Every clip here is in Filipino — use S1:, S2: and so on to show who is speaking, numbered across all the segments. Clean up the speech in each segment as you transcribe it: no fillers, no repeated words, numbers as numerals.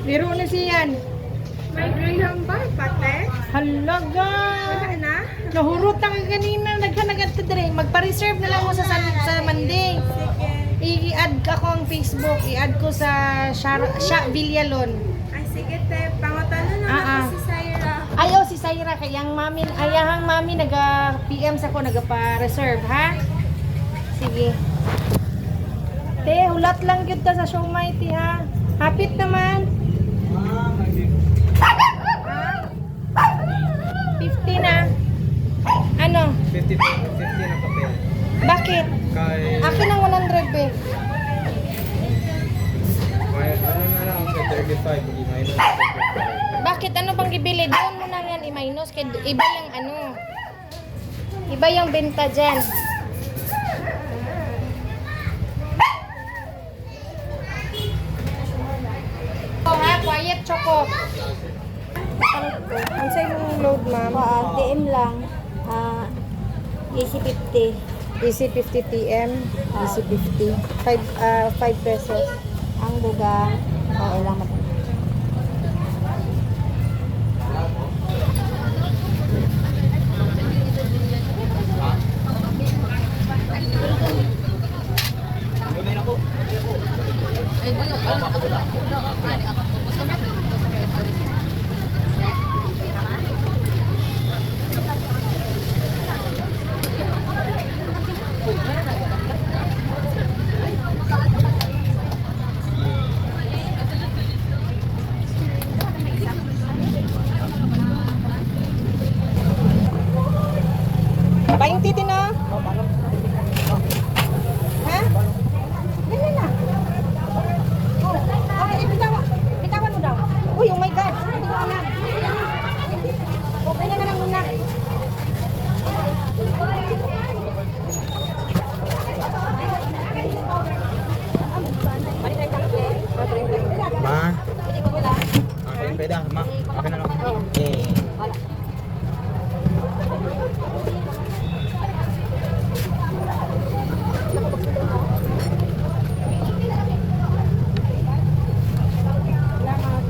S1: Biro na siyan.
S2: May graham ba, pate?
S1: Halaga.
S2: Wala na?
S1: Nahurot ang kanina. Naghanagad to dire. Magpa-reserve na lang mo sa Monday.
S2: Sige.
S1: I-add ako ang Facebook. I-add ko sa Sha Villalon.
S2: Ay, sige, te. Pangutano na ako si Syra.
S1: Ayaw si Syra. Kayang mami, ayahang mami nag-PM sa ko. Nagpa-reserve, ha? Sige. Te, hulat lang yun ta sa siomay, te, ha? Hapit naman. 50 na. Ano?
S3: 50 na papel.
S1: Bakit?
S3: Kay...
S1: Akin ang 100, be.
S3: May, ano na lang, sa 35. Hindi minus 35.
S1: Bakit? Ano bang ibili? Doon mo na yan i-minus. Iba yung ano. Iba yung benta dyan. Oh, ha? Quiet choco. Ang sa'yo mong load, ma'am?
S4: TM lang. AC50.
S1: Easy 50 TM. Easy 50. 5 pesos.
S4: Ang buga. Okay lang natin.
S1: Paing titi na. Ha? Ganyan na. Oh, okay, bitawan mo daw. Uy, oh my God. Hindi ko alam. Okay na lang muna.
S3: Ma? Okay, pwede. Ma, okay na lang. Eh.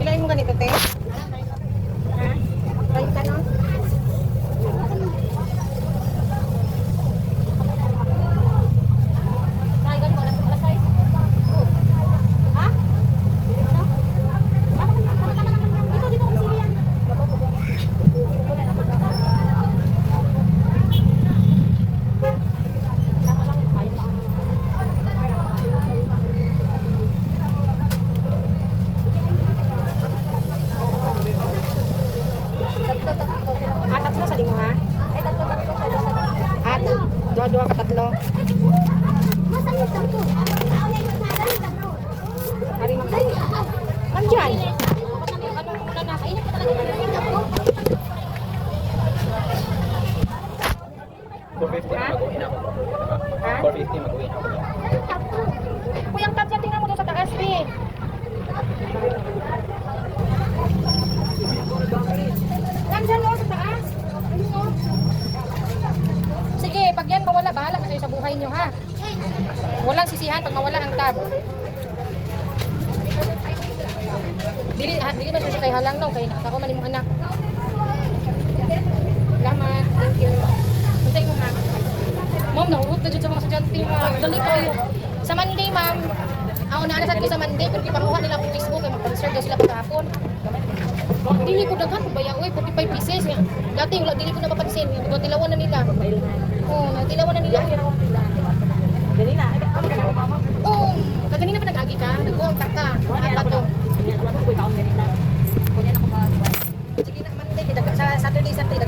S1: Pilain mo ganito, te? Ha? Right ka, no? Ha? Tatlo sa limo, ha? Dua-dua ka tatlo. Hari mo. Andiyan. Ano muna na? Kainit ka talaga.
S3: 450 na mag-uwi na ako.
S1: Ha?
S3: 450 mag-uwi na ako.
S1: Kuyang tatlo, tingnan mo doon sa taas, be. Nandyan o, sa taas. Ayun o. Sige, pag yan mawala, bahala na kayo sa buhay nyo, ha? Walang sisihan pag mawala ang tab. Dili ba siya kay halang no? Kay ako man imong anak. Salamat. Thank you. Untay mo, ma'am. Ma'am, nahurot na dyan sa mga estudyante, ma'am. Dali kayo. Sa Monday, ma'am. Ako naanasad ko sa Monday, pero ipakuha nila akong Facebook, kaya mag-reserve daw sila pagkahapon. Dili ko daghan, kubaya, uy, 45 pieces. Dati, wala, dili ko na mapansin. Tilawan na nila. Oo, tilawan na nila.
S4: Dali na.
S1: Oo, kaganina pa nag-agi ka? Nag-uang taka. Apa to? Sige na, Monday. Sa Saturday, Sunday,